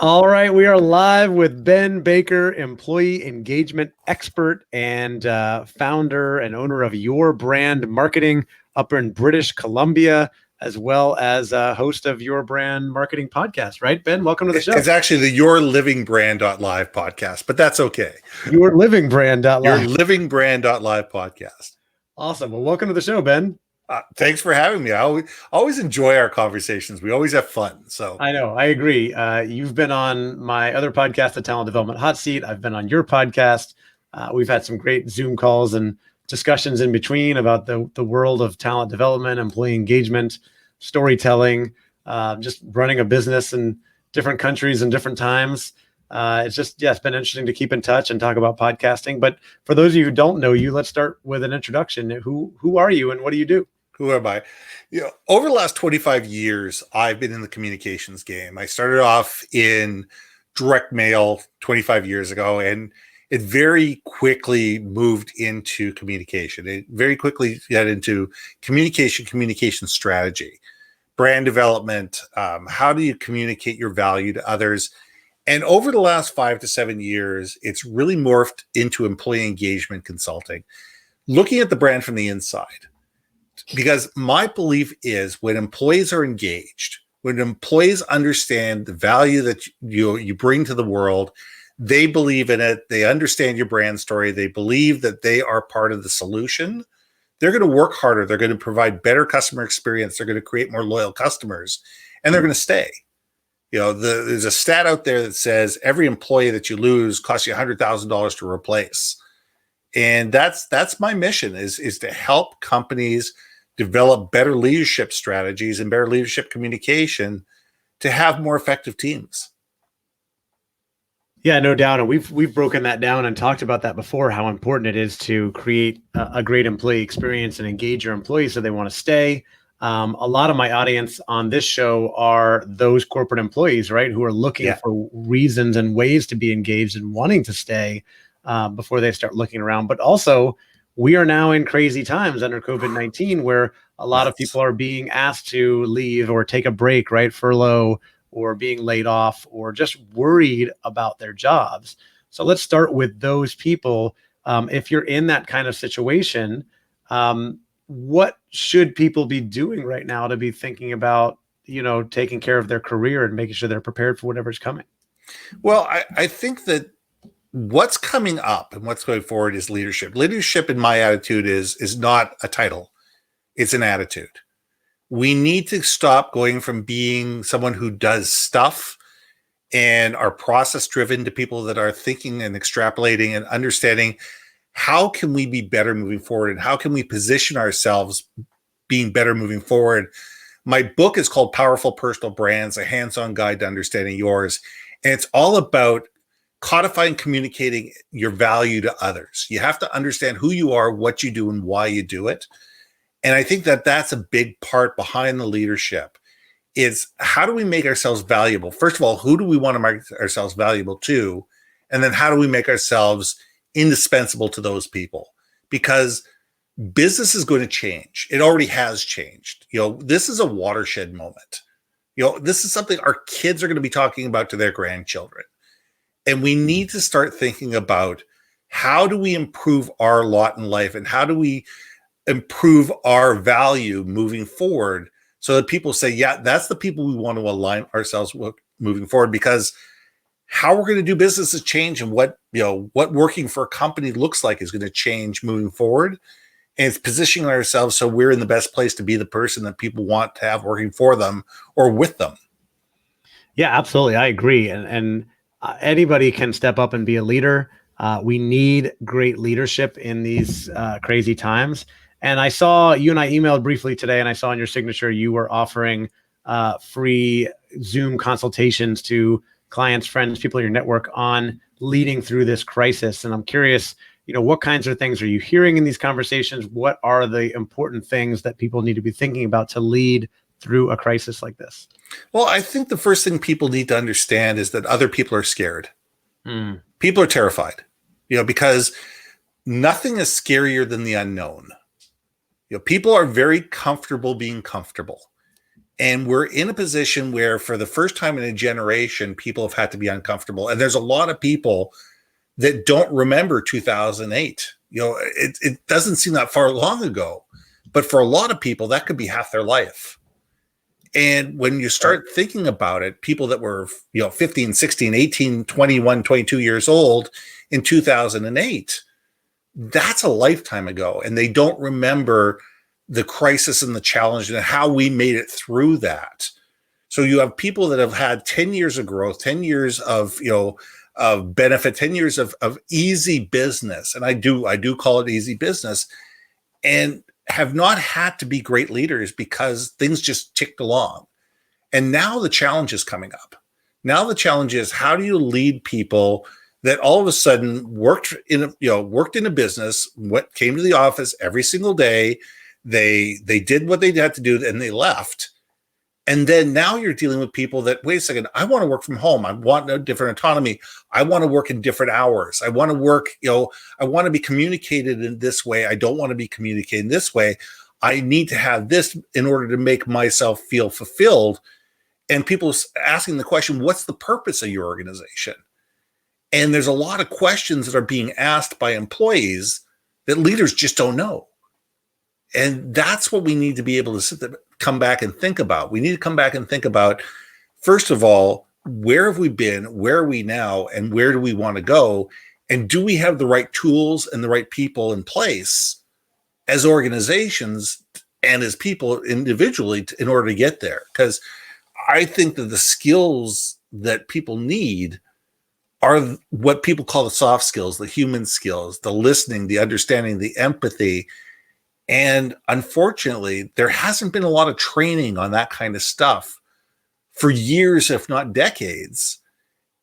All right, we are live with Ben Baker, employee engagement expert and founder and owner of Your Brand Marketing up in British Columbia, as well as host of Your Brand Marketing podcast. Right, Ben? Welcome to the show. It's actually the Your Living Brand.live podcast, but that's okay. Your Living Brand.live. Your Living Brand.live podcast. Awesome. Well, welcome to the show, Ben. Thanks for having me. I always enjoy our conversations. We always have fun. So I know, I agree. You've been on my other podcast, the Talent Development Hot Seat. I've been on your podcast. We've had some great Zoom calls and discussions in between about the world of talent development, employee engagement, storytelling, just running a business in different countries and different times. It's been interesting to keep in touch and talk about podcasting. But for those of you who don't know you, let's start with an introduction. Who are you and what do you do? Who am I? Over the last 25 years, I've been in the communications game. I started off in direct mail 25 years ago, and it very quickly moved into communication. It very quickly got into communication strategy, brand development. How do you communicate your value to others? And over the last 5 to 7 years, it's really morphed into employee engagement consulting, looking at the brand from the inside. Because my belief is when employees are engaged, when employees understand the value that you bring to the world, they believe in it, they understand your brand story, they believe that they are part of the solution, they're going to work harder, they're going to provide better customer experience, they're going to create more loyal customers, and they're going to stay. There's a stat out there that says every employee that you lose costs you $100,000 to replace. And that's my mission is to help companies develop better leadership strategies and better leadership communication to have more effective teams. Yeah, no doubt. And we've broken that down and talked about that before, how important it is to create a great employee experience and engage your employees so they want to stay. A lot of my audience on this show are those corporate employees, right, who are looking for reasons and ways to be engaged and wanting to stay before they start looking around. But also, we are now in crazy times under COVID-19 where a lot of people are being asked to leave or take a break, right? Furlough or being laid off or just worried about their jobs. So let's start with those people. If you're in that kind of situation, what should people be doing right now to be thinking about, taking care of their career and making sure they're prepared for whatever's coming? Well, I think that what's coming up and what's going forward is leadership. Leadership, in my attitude, is not a title. It's an attitude. We need to stop going from being someone who does stuff and are process driven to people that are thinking and extrapolating and understanding how can we be better moving forward and how can we position ourselves being better moving forward. My book is called Powerful Personal Brands, a hands-on guide to understanding yours. And it's all about codifying, communicating your value to others. You have to understand who you are, what you do, and why you do it. And I think that that's a big part behind the leadership is how do we make ourselves valuable? First of all, who do we want to make ourselves valuable to? And then how do we make ourselves indispensable to those people? Because business is going to change. It already has changed. This is a watershed moment. This is something our kids are going to be talking about to their grandchildren. And we need to start thinking about how do we improve our lot in life and how do we improve our value moving forward so that people say, yeah, that's the people we want to align ourselves with moving forward, because how we're going to do business is change, and what working for a company looks like is going to change moving forward. And it's positioning ourselves so we're in the best place to be the person that people want to have working for them or with them. Yeah, absolutely. I agree. And anybody can step up and be a leader. We need great leadership in these crazy times. And I saw you and I emailed briefly today, and I saw in your signature you were offering free Zoom consultations to clients, friends, people in your network on leading through this crisis. And I'm curious, what kinds of things are you hearing in these conversations? What are the important things that people need to be thinking about to lead through a crisis like this? Well, I think the first thing people need to understand is that other people are scared. People are terrified, because nothing is scarier than the unknown. People are very comfortable being comfortable. And we're in a position where for the first time in a generation, people have had to be uncomfortable. And there's a lot of people that don't remember 2008. It doesn't seem that far long ago, but for a lot of people, that could be half their life. And when you start thinking about it, people that were, 15, 16, 18, 21, 22 years old in 2008, that's a lifetime ago. And they don't remember the crisis and the challenge and how we made it through that. So you have people that have had 10 years of growth, 10 years of, of benefit, 10 years of easy business. And I do call it easy business, and have not had to be great leaders because things just ticked along. And now the challenge is coming up. Now the challenge is, how do you lead people that all of a sudden worked in a business, came to the office every single day, they did what they had to do, and they left. And then now you're dealing with people that, wait a second, I want to work from home. I want a different autonomy. I want to work in different hours. I want to work, I want to be communicated in this way. I don't want to be communicated this way. I need to have this in order to make myself feel fulfilled. And people asking the question, what's the purpose of your organization? And there's a lot of questions that are being asked by employees that leaders just don't know. And that's what we need to be able to come back and think about. We need to come back and think about, first of all, where have we been? Where are we now? And where do we want to go? And do we have the right tools and the right people in place as organizations and as people individually in order to get there? Because I think that the skills that people need are what people call the soft skills, the human skills, the listening, the understanding, the empathy. And unfortunately, there hasn't been a lot of training on that kind of stuff for years, if not decades.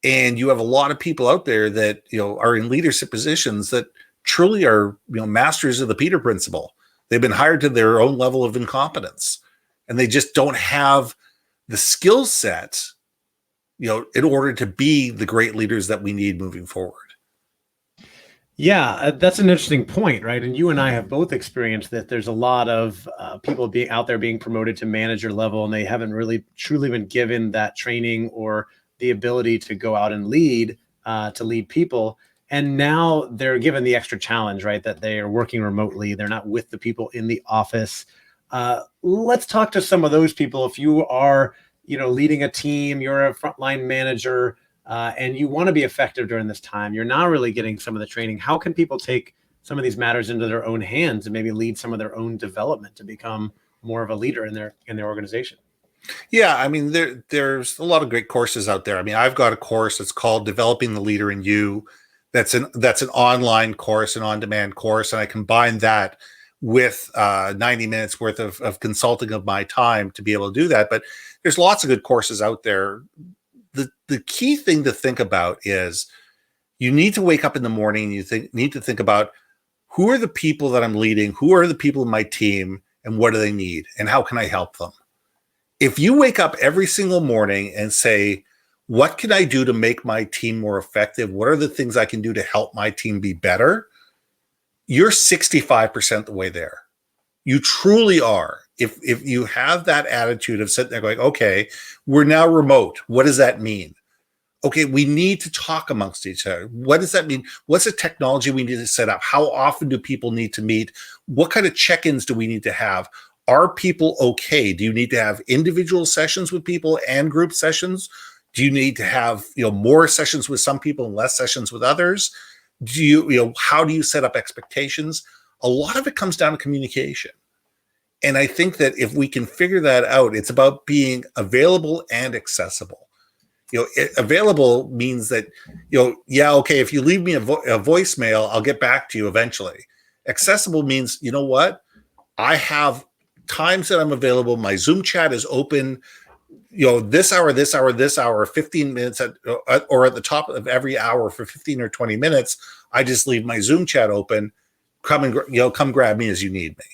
And you have a lot of people out there that, are in leadership positions that truly are, masters of the Peter principle. They've been hired to their own level of incompetence, and they just don't have the skill set, in order to be the great leaders that we need moving forward. Yeah, that's an interesting point, right? And you and I have both experienced that there's a lot of people being out there being promoted to manager level, and they haven't really truly been given that training or the ability to go out and lead, to lead people. And now they're given the extra challenge, right? That they are working remotely. They're not with the people in the office. Let's talk to some of those people. If you are, leading a team, you're a frontline manager, and you want to be effective during this time, you're not really getting some of the training. How can people take some of these matters into their own hands and maybe lead some of their own development to become more of a leader in their organization? Yeah, I mean, there's a lot of great courses out there. I mean, I've got a course that's called Developing the Leader in You. That's an online course, an on-demand course, and I combine that with 90 minutes worth of consulting of my time to be able to do that. But there's lots of good courses out there. The key thing to think about is you need to wake up in the morning and you need to think about, who are the people that I'm leading? Who are the people in my team, and what do they need? And how can I help them? If you wake up every single morning and say, what can I do to make my team more effective? What are the things I can do to help my team be better? You're 65% the way there. You truly are. If you have that attitude of sitting there going, okay, we're now remote. What does that mean? Okay, we need to talk amongst each other. What does that mean? What's the technology we need to set up? How often do people need to meet? What kind of check-ins do we need to have? Are people okay? Do you need to have individual sessions with people and group sessions? Do you need to have, more sessions with some people and less sessions with others? How do you set up expectations? A lot of it comes down to communication. And I think that if we can figure that out, it's about being available and accessible. Available means that, okay, if you leave me a voicemail, I'll get back to you eventually. Accessible means, you know what? I have times that I'm available. My Zoom chat is open, this hour, 15 minutes or at the top of every hour for 15 or 20 minutes, I just leave my Zoom chat open. Come grab me as you need me.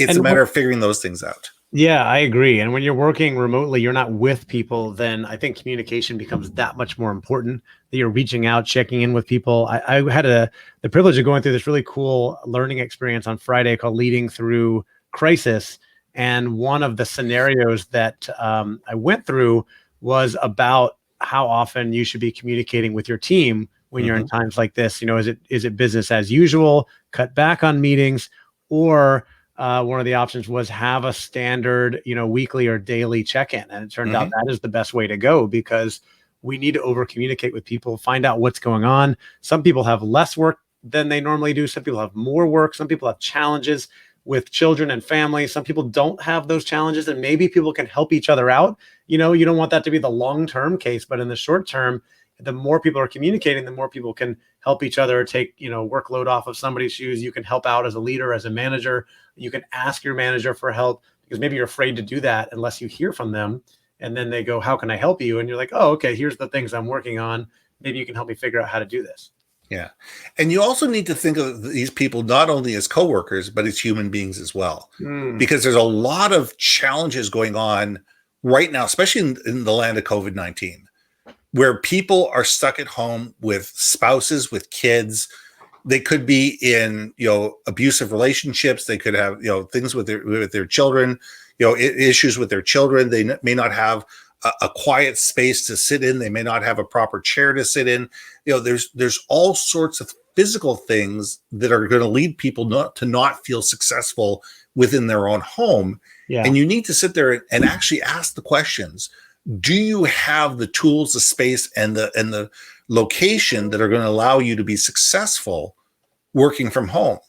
It's a matter of figuring those things out. Yeah, I agree. And when you're working remotely, you're not with people, then I think communication becomes that much more important, that you're reaching out, checking in with people. I had the privilege of going through this really cool learning experience on Friday called Leading Through Crisis. And one of the scenarios that I went through was about how often you should be communicating with your team when you're in times like this. Is it business as usual, cut back on meetings, or one of the options was have a standard, weekly or daily check-in. And it turned out that is the best way to go, because we need to over communicate with people, find out what's going on. Some people have less work than they normally do. Some people have more work. Some people have challenges with children and families. Some people don't have those challenges, and maybe people can help each other out. You don't want that to be the long-term case, but in the short term, the more people are communicating, the more people can help each other, take, workload off of somebody's shoes. You can help out as a leader, as a manager. You can ask your manager for help, because maybe you're afraid to do that unless you hear from them. And then they go, how can I help you? And you're like, oh, okay, here's the things I'm working on. Maybe you can help me figure out how to do this. Yeah. And you also need to think of these people not only as coworkers, but as human beings as well, because there's a lot of challenges going on right now, especially in the land of COVID-19, where people are stuck at home with spouses, with kids. They could be in, abusive relationships. They could have, things with their children, issues with their children. They may not have a quiet space to sit in. They may not have a proper chair to sit in. There's all sorts of physical things that are going to lead people not feel successful within their own home. Yeah. And you need to sit there and actually ask the questions. Do you have the tools, the space, and the location that are going to allow you to be successful working from home?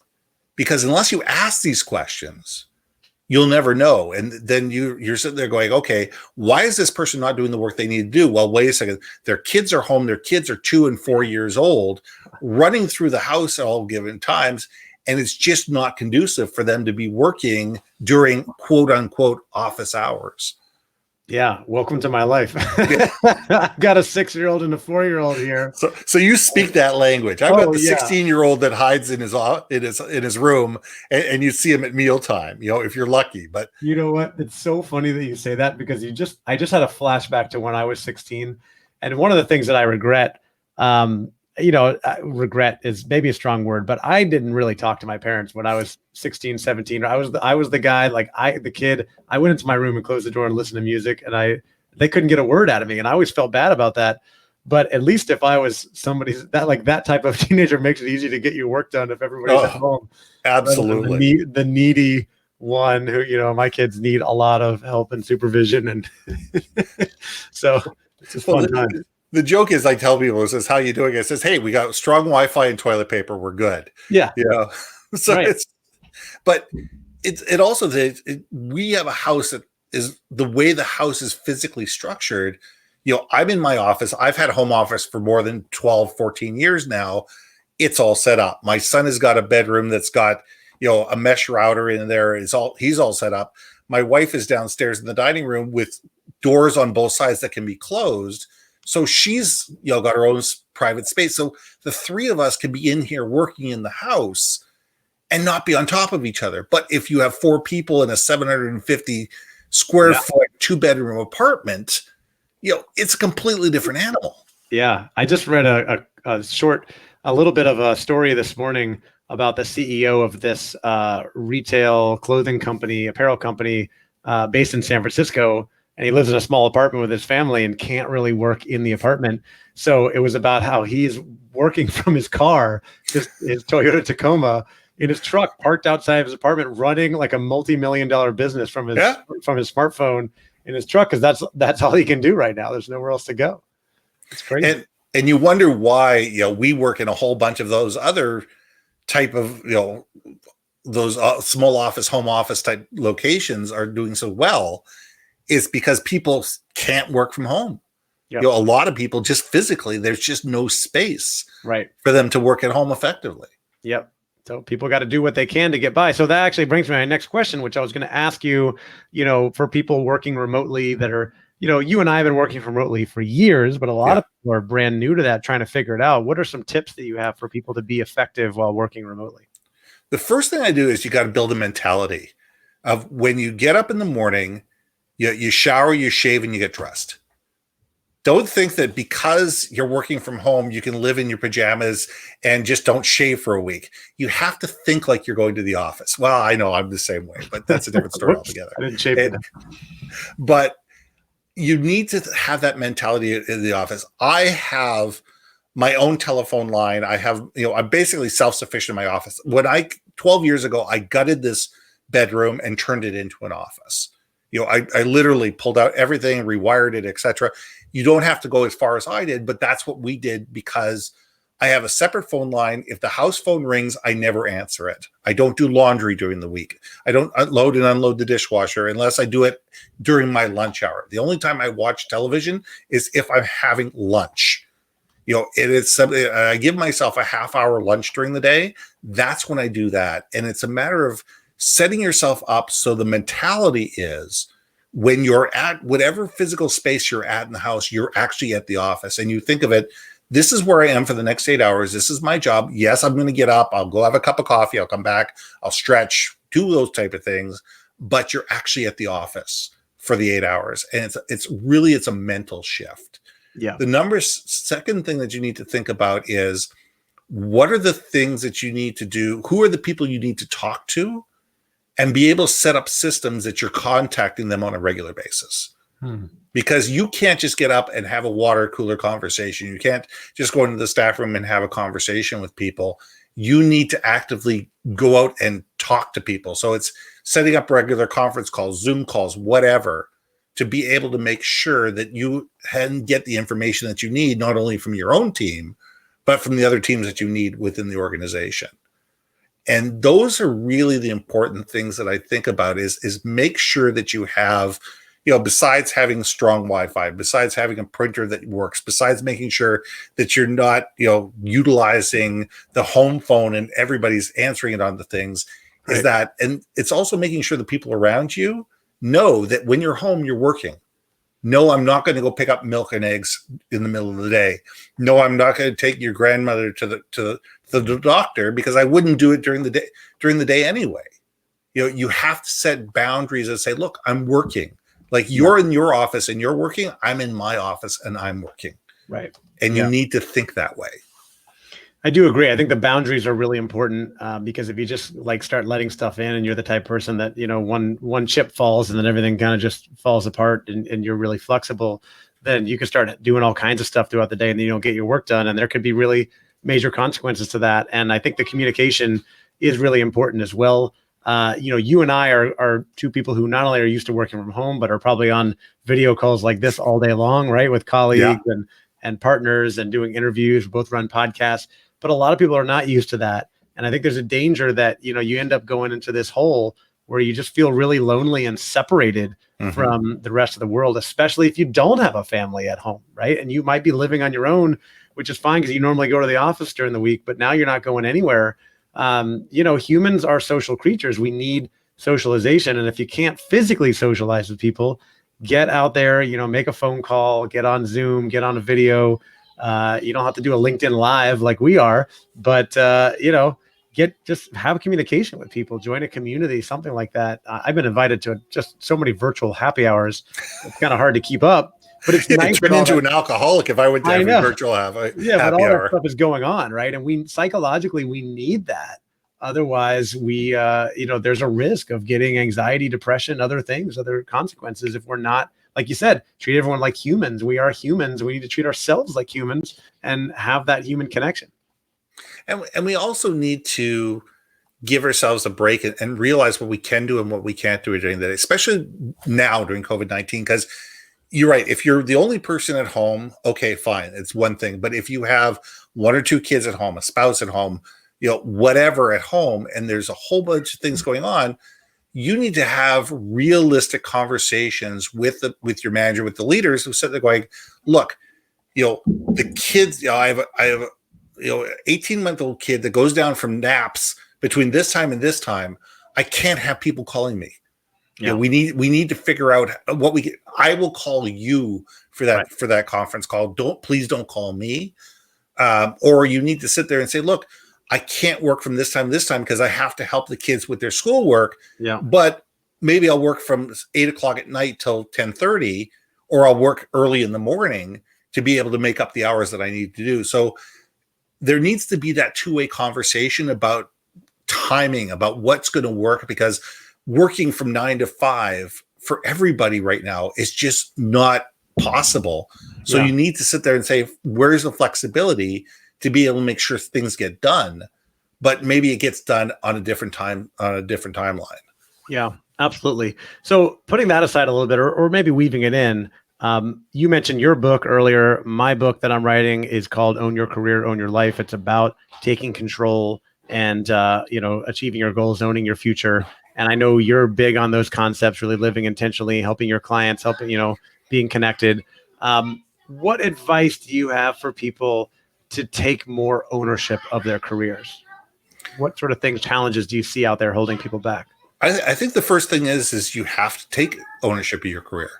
Because unless you ask these questions, you'll never know. And then you're sitting there going, okay, why is this person not doing the work they need to do? Well, wait a second. Their kids are home. Their kids are 2 and 4 years old, running through the house at all given times. And it's just not conducive for them to be working during quote unquote office hours. Yeah, welcome to my life. I've got a 6-year-old and a 4-year-old here. So you speak that language. I've got the 16-year-old that hides in his room, and you see him at mealtime. If you're lucky. But you know what? It's so funny that you say that, because I just had a flashback to when I was 16, and one of the things that I regret. Regret is maybe a strong word, but I didn't really talk to my parents when I was 16, 17. I was the guy, the kid. I went into my room and closed the door and listened to music, and they couldn't get a word out of me. And I always felt bad about that. But at least if I was somebody's that type of teenager, makes it easy to get your work done if everybody's at home. Absolutely. The needy one who, my kids need a lot of help and supervision. And so it's a fun time. The joke is, I tell people, it says, how you doing? It says, hey, we got strong Wi-Fi and toilet paper. We're good. Yeah. So right. It also, we have a house that is the way the house is physically structured. I'm in my office. I've had a home office for more than 12, 14 years now. It's all set up. My son has got a bedroom that's got, a mesh router in there. He's all set up. My wife is downstairs in the dining room with doors on both sides that can be closed. So she's, got her own private space. So the three of us can be in here working in the house and not be on top of each other. But if you have 4 people in a 750 square foot 2-bedroom apartment, it's a completely different animal. Yeah. I just read a little bit of a story this morning about the CEO of this retail clothing company, apparel company based in San Francisco. And he lives in a small apartment with his family and can't really work in the apartment. So it was about how he's working from his car, his Toyota Tacoma, in his truck parked outside of his apartment, running like a multi-million-dollar business from his smartphone in his truck, because that's all he can do right now. There's nowhere else to go. It's crazy. And you wonder why we work in a whole bunch of those other type of those small office, home office type locations are doing so well. Is because people can't work from home. Yep. A lot of people just physically, there's just no space for them to work at home effectively. Yep. So people got to do what they can to get by. So that actually brings me to my next question, which I was going to ask you, for people working remotely that are, you and I have been working remotely for years, but a lot of people are brand new to that, trying to figure it out. What are some tips that you have for people to be effective while working remotely? The first thing I do is you got to build a mentality of when you get up in the morning, you shower, you shave, and you get dressed. Don't think that because you're working from home, you can live in your pajamas and just don't shave for a week. You have to think like you're going to the office. Well, I know I'm the same way, but that's a different story altogether. I didn't shave it. But you need to have that mentality in the office. I have my own telephone line. I have, I'm basically self-sufficient in my office. 12 years ago, I gutted this bedroom and turned it into an office. I literally pulled out everything, rewired it, etc. You don't have to go as far as I did, but that's what we did because I have a separate phone line. If the house phone rings, I never answer it. I don't do laundry during the week. I don't load and unload the dishwasher unless I do it during my lunch hour. The only time I watch television is if I'm having lunch. It is something I give myself a half-hour lunch during the day. That's when I do that. And it's a matter of setting yourself up so the mentality is when you're at whatever physical space you're at in the house, you're actually at the office. And you think of it, this is where I am for the next 8 hours. This is my job. Yes, I'm going to get up. I'll go have a cup of coffee. I'll come back. I'll stretch, do those type of things. But you're actually at the office for the 8 hours. And it's a mental shift. Yeah. The second thing that you need to think about is what are the things that you need to do? Who are the people you need to talk to? And be able to set up systems that you're contacting them on a regular basis. Because you can't just get up and have a water cooler conversation. You can't just go into the staff room and have a conversation with people. You need to actively go out and talk to people. So it's setting up regular conference calls, Zoom calls, whatever, to be able to make sure that you can get the information that you need, not only from your own team, but from the other teams that you need within the organization. And those are really the important things that I think about is make sure that you have, besides having strong Wi-Fi, besides having a printer that works, besides making sure that you're not, utilizing the home phone and everybody's answering it on the things, right. Is that, and it's also making sure the people around you know that when you're home, you're working. No, I'm not going to go pick up milk and eggs in the middle of the day. No, I'm not going to take your grandmother to the doctor because I wouldn't do it during the day anyway. You have to set boundaries and say, look, I'm working. Like you're in your office and you're working. I'm in my office and I'm working. Right. And you need to think that way. I do agree. I think the boundaries are really important because if you just start letting stuff in and you're the type of person that, one chip falls and then everything kind of just falls apart and you're really flexible, then you can start doing all kinds of stuff throughout the day and then you don't get your work done. And there could be really major consequences to that. And I think the communication is really important as well. You and I are two people who not only are used to working from home, but are probably on video calls like this all day long, right? With colleagues and partners and doing interviews. We both run podcasts. But a lot of people are not used to that. And I think there's a danger that, you end up going into this hole where you just feel really lonely and separated from the rest of the world, especially if you don't have a family at home, right? And you might be living on your own, which is fine because you normally go to the office during the week, but now you're not going anywhere. Humans are social creatures. We need socialization. And if you can't physically socialize with people, get out there, make a phone call, get on Zoom, get on a video. You don't have to do a LinkedIn Live like we are, but, just have communication with people, join a community, something like that. I've been invited to just so many virtual happy hours. It's kind of hard to keep up, but it's nice. Turn into an alcoholic if I went to every virtual happy but all hour. that stuff is going on, right? And we psychologically, we need that. Otherwise, we, there's a risk of getting anxiety, depression, other things, other consequences if we're not, like you said, treat everyone like humans. We are humans. We need to treat ourselves like humans and have that human connection. And we also need to give ourselves a break and realize what we can do and what we can't do during the day, especially now during COVID-19, because you're right. If you're the only person at home, okay, fine. It's one thing. But if you have one or two kids at home, a spouse at home, whatever at home, and there's a whole bunch of things going on, you need to have realistic conversations with your manager, with the leaders who sit there going, look, the kids, I have a 18-month-old kid that goes down from naps between this time and this time. I can't have people calling me. Yeah. We need to figure out what we get. I will call you for that, for that conference call. Please don't call me. Or you need to sit there and say, look, I can't work from this time because I have to help the kids with their schoolwork. Yeah. But maybe I'll work from 8 o'clock at night till 10:30, or I'll work early in the morning to be able to make up the hours that I need to do. So there needs to be that two-way conversation about timing, about what's going to work, because working from 9 to 5 for everybody right now is just not possible. So you need to sit there and say, where's the flexibility to be able to make sure things get done, but maybe it gets done on a different time, on a different timeline. Yeah, absolutely. So putting that aside a little bit, or maybe weaving it in, you mentioned your book earlier. My book that I'm writing is called Own Your Career, Own Your Life. It's about taking control and, achieving your goals, owning your future. And I know you're big on those concepts, really living intentionally, helping your clients, being connected. What advice do you have for people to take more ownership of their careers? What sort of challenges do you see out there holding people back? I think the first thing is you have to take ownership of your career.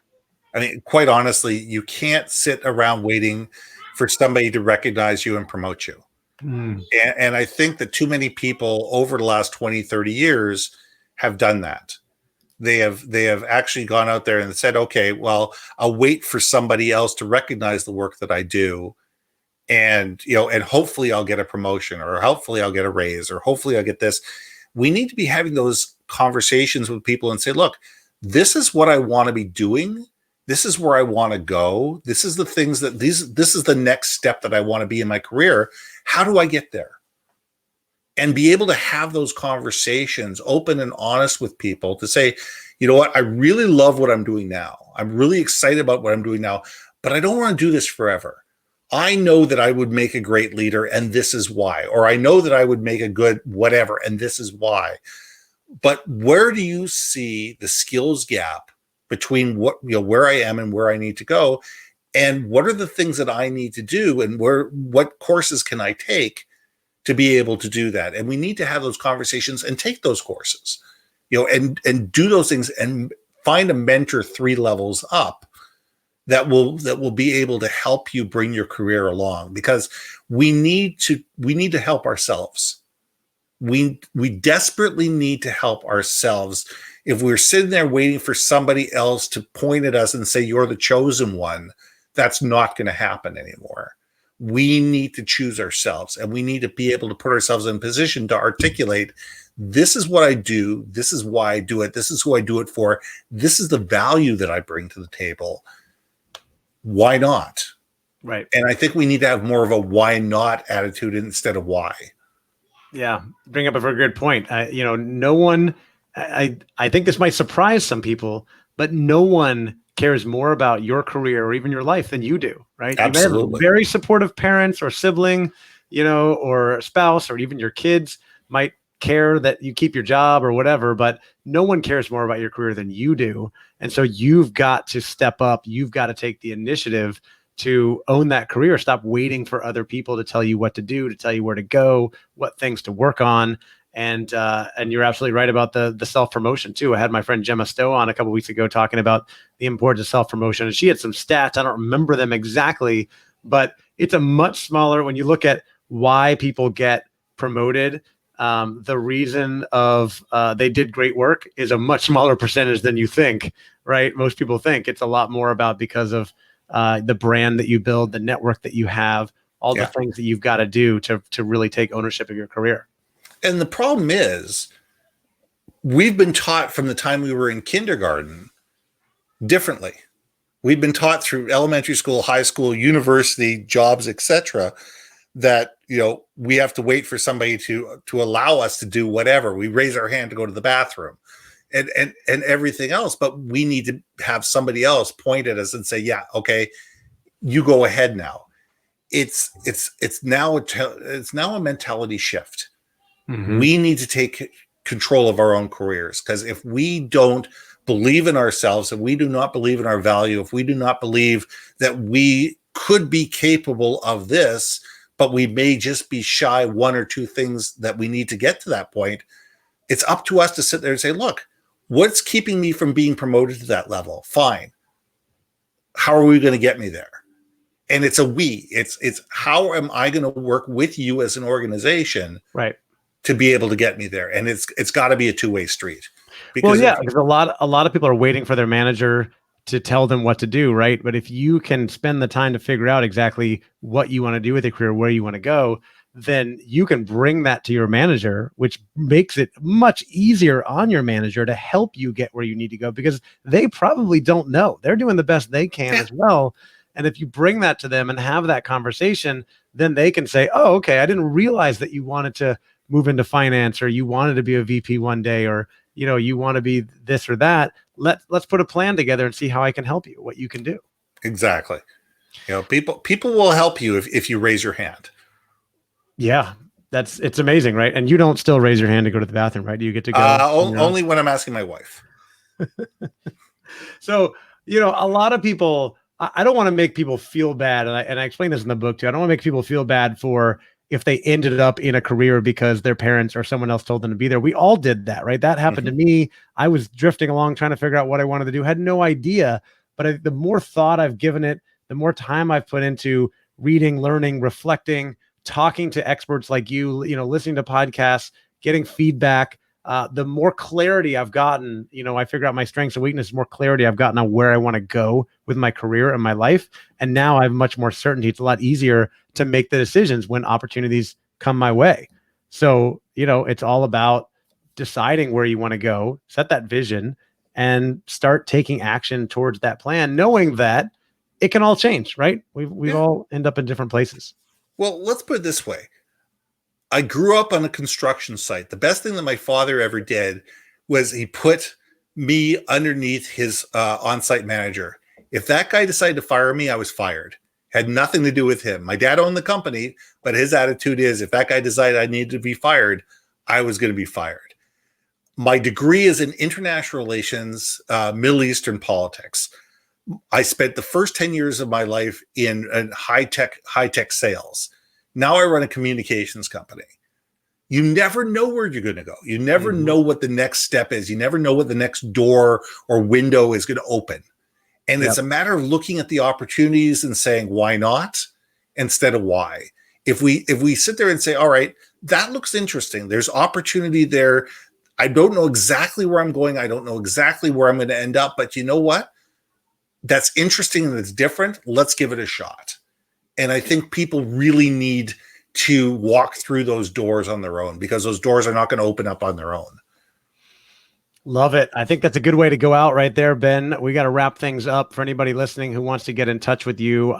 I mean, quite honestly, you can't sit around waiting for somebody to recognize you and promote you. And I think that too many people over the last 20, 30 years have done that. They have actually gone out there and said, okay, well, I'll wait for somebody else to recognize the work that I do. And, and hopefully I'll get a promotion, or hopefully I'll get a raise, or hopefully I'll get this. We need to be having those conversations with people and say, look, this is what I want to be doing. This is where I want to go. This is the things that this is the next step that I want to be in my career. How do I get there? And be able to have those conversations open and honest with people to say, you know what, I really love what I'm doing now. I'm really excited about what I'm doing now, but I don't want to do this forever. I know that I would make a great leader, and this is why. Or I know that I would make a good whatever, and this is why. But where do you see the skills gap between where I am and where I need to go? And what are the things that I need to do, and what courses can I take to be able to do that? And we need to have those conversations and take those courses, and do those things, and find a mentor 3 levels up that will be able to help you bring your career along, because we need to help ourselves. We desperately need to help ourselves. If we're sitting there waiting for somebody else to point at us and say, you're the chosen one, that's not going to happen anymore. We need to choose ourselves, and we need to be able to put ourselves in position to articulate, this is what I do. This is why I do it. This is who I do it for. This is the value that I bring to the table. Why not? Right. And I think we need to have more of a why not attitude instead of why. Yeah. Bring up a very good point. No one, I think this might surprise some people, but no one cares more about your career or even your life than you do, right? Absolutely. You may have very supportive parents or sibling, or spouse, or even your kids might care that you keep your job or whatever, but no one cares more about your career than you do. And so you've got to step up. You've got to take the initiative to own that career. Stop waiting for other people to tell you what to do, to tell you where to go, what things to work on. And you're absolutely right about the self-promotion too. I had my friend Gemma Stowe on a couple of weeks ago talking about the importance of self-promotion. And she had some stats. I don't remember them exactly, but it's a much smaller, when you look at why people get promoted, the reason of they did great work is a much smaller percentage than you think, right? Most people think it's a lot more about because of the brand that you build, the network that you have, all the things that you've got to do to really take ownership of your career. And the problem is, we've been taught from the time we were in kindergarten differently. We've been taught through elementary school, high school, university, jobs, etc., that we have to wait for somebody to allow us to do whatever. We raise our hand to go to the bathroom and everything else, but we need to have somebody else point at us and say, yeah, okay, you go ahead now. It's now a mentality shift. Mm-hmm. We need to take control of our own careers, because if we don't believe in ourselves, if we do not believe in our value, if we do not believe that we could be capable of this, but we may just be shy 1 or 2 things that we need to get to that point, it's up to us to sit there and say, look, what's keeping me from being promoted to that level? Fine. How are we going to get me there? And it's a we. It's how am I going to work with you as an organization, right, to be able to get me there? And it's got to be a 2-way street. Because a lot of people are waiting for their manager to tell them what to do, right? But if you can spend the time to figure out exactly what you want to do with your career, where you want to go, then you can bring that to your manager, which makes it much easier on your manager to help you get where you need to go, because they probably don't know. They're doing the best they can as well. And if you bring that to them and have that conversation, then they can say, oh, okay, I didn't realize that you wanted to move into finance, or you wanted to be a VP one day, or you want to be this or that. Let's put a plan together and see how I can help you, what you can do. Exactly. People will help you if you raise your hand. Yeah, it's amazing, right? And you don't still raise your hand to go to the bathroom, right? Do you get to go? Only when I'm asking my wife. So, a lot of people, I don't want to make people feel bad. And I explain this in the book too. I don't want to make people feel bad for if they ended up in a career because their parents or someone else told them to be there. We all did that, right? That happened to me. I was drifting along trying to figure out what I wanted to do. Had no idea. But the more thought I've given it, the more time I've put into reading, learning, reflecting, talking to experts like you, listening to podcasts, getting feedback, the more clarity I've gotten. I figure out my strengths and weaknesses, more clarity I've gotten on where I want to go with my career and my life. And now I have much more certainty. It's a lot easier to make the decisions when opportunities come my way. So, it's all about deciding where you want to go, set that vision, and start taking action towards that plan, knowing that it can all change, right? We all end up in different places. Well, let's put it this way. I grew up on a construction site. The best thing that my father ever did was he put me underneath his on-site manager. If that guy decided to fire me, I was fired. Had nothing to do with him. My dad owned the company, but his attitude is if that guy decided I needed to be fired, I was going to be fired. My degree is in international relations, Middle Eastern politics. I spent the first 10 years of my life in high-tech sales. Now I run a communications company. You never know where you're going to go. You never know what the next step is. You never know what the next door or window is going to open. And it's a matter of looking at the opportunities and saying, why not? Instead of why. If we sit there and say, all right, that looks interesting. There's opportunity there. I don't know exactly where I'm going. I don't know exactly where I'm going to end up. But you know what? That's interesting and it's different. Let's give it a shot. And I think people really need to walk through those doors on their own, because those doors are not going to open up on their own. Love it. I think that's a good way to go out right there, Ben. We got to wrap things up. For anybody listening who wants to get in touch with you,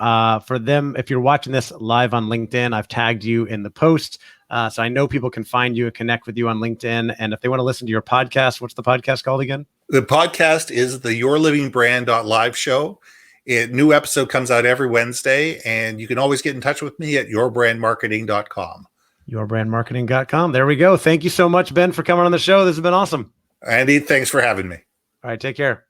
for them, if you're watching this live on LinkedIn, I've tagged you in the post. So I know people can find you and connect with you on LinkedIn. And if they want to listen to your podcast, what's the podcast called again? The podcast is the Your Living Brand live show. New episode comes out every Wednesday, and you can always get in touch with me at yourbrandmarketing.com. Yourbrandmarketing.com. There we go. Thank you so much, Ben, for coming on the show. This has been awesome. Andy, thanks for having me. All right, take care.